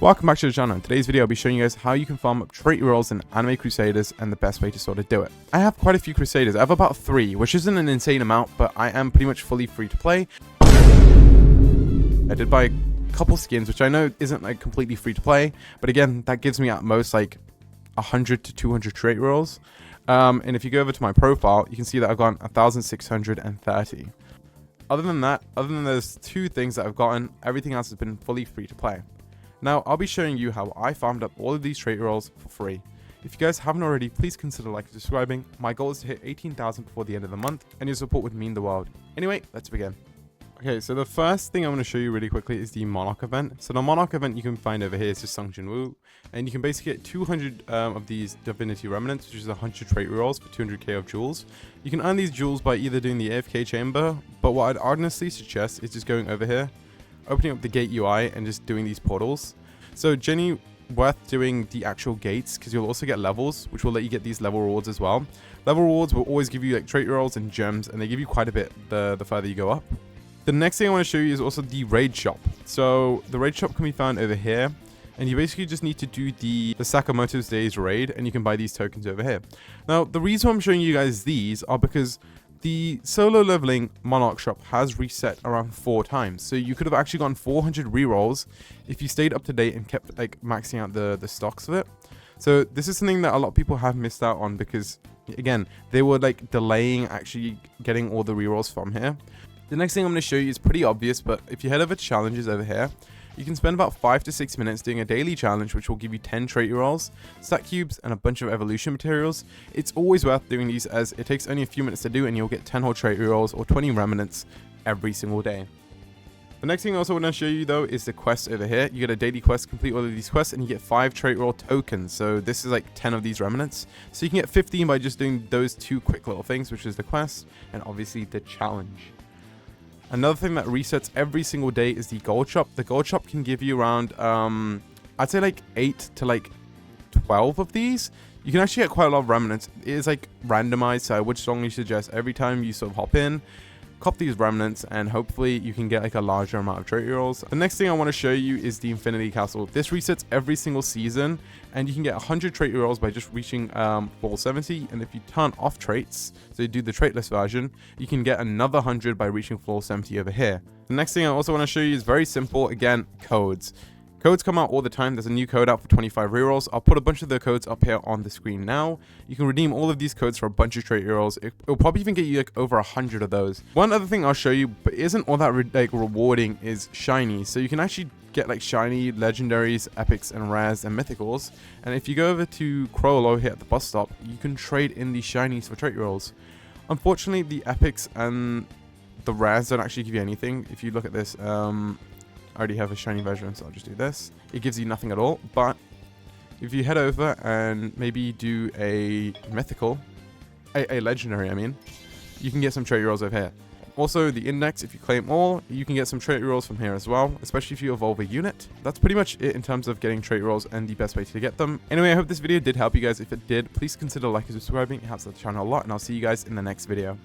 Welcome back to the channel. In today's video I'll be showing you guys how you can farm up trait rerolls in Anime Crusaders and the best way to sort of do it. I have quite a few Crusaders. I have about 3, which isn't an insane amount, but I am pretty much fully free to play. I did buy a couple skins, which I know isn't like completely free to play, but again, that gives me at most like 100 to 200 trait rerolls. And if you go over to my profile, you can see that I've gotten 1,630. Other than those 2 things that I've gotten, everything else has been fully free to play. Now, I'll be showing you how I farmed up all of these trait rerolls for free. If you guys haven't already, please consider liking and subscribing. My goal is to hit 18,000 before the end of the month, and your support would mean the world. Anyway, let's begin. Okay, so the first thing I want to show you really quickly is the Monarch event. So the Monarch event you can find over here is just Sung Jin Woo, and you can basically get 200 of these Divinity Remanents, which is 100 trait rerolls for 200k of jewels. You can earn these jewels by either doing the AFK chamber, but what I'd honestly suggest is just going over here, opening up the gate UI and just doing these portals. So Jenny, worth doing the actual gates because you'll also get levels, which will let you get these level rewards as well. Level rewards will always give you like trait rerolls and gems, and they give you quite a bit the further you go up. The next thing I want to show you is also the raid shop. So the raid shop can be found over here, and you basically just need to do the Sakamoto's Days raid, and you can buy these tokens over here. Now, the reason I'm showing you guys these are because the solo leveling Monarch shop has reset around 4 times. So you could have actually gotten 400 rerolls if you stayed up to date and kept like maxing out the stocks of it. So this is something that a lot of people have missed out on because, again, they were like delaying actually getting all the rerolls from here. The next thing I'm going to show you is pretty obvious, but if you head over to challenges over here, you can spend about 5 to 6 minutes doing a daily challenge, which will give you 10 trait rerolls, stack cubes, and a bunch of evolution materials. It's always worth doing these as it takes only a few minutes to do, and you'll get 10 whole trait rerolls or 20 remanents every single day. The next thing I also want to show you though is the quest over here. You get a daily quest, complete all of these quests, and you get 5 trait roll tokens. So this is like 10 of these remanents. So you can get 15 by just doing those 2 quick little things, which is the quest and obviously the challenge. Another thing that resets every single day is the gold shop. The gold shop can give you around, I'd say like 8 to like 12 of these. You can actually get quite a lot of remanents. It is like randomized, so I would strongly suggest every time you sort of hop in, cop these remanents, and hopefully you can get like a larger amount of trait rerolls. The next thing I want to show you is the Infinity Castle. This resets every single season, and you can get 100 trait rerolls by just reaching level 70. And if you turn off traits, so you do the traitless version, you can get another 100 by reaching floor 70 over here. The next thing I also want to show you is very simple. Again, codes. Codes come out all the time. There's a new code out for 25 rerolls. I'll put a bunch of the codes up here on the screen now. You can redeem all of these codes for a bunch of trait rerolls. It'll probably even get you like over 100 of those. One other thing I'll show you, but isn't all that rewarding, is shinies. So you can actually get like shiny, legendaries, epics, and rares and mythicals. And if you go over to Crollo here at the bus stop, you can trade in these shinies for trait rerolls. Unfortunately, the epics and the rares don't actually give you anything. If you look at this, I already have a shiny version, so I'll just do this. It gives you nothing at all, but if you head over and maybe do a mythical, a legendary, I mean, you can get some trait rerolls over here. Also, the index, if you claim all, you can get some trait rerolls from here as well, especially if you evolve a unit. That's pretty much it in terms of getting trait rerolls and the best way to get them. Anyway, I hope this video did help you guys. If it did, please consider liking and subscribing. It helps the channel a lot, and I'll see you guys in the next video.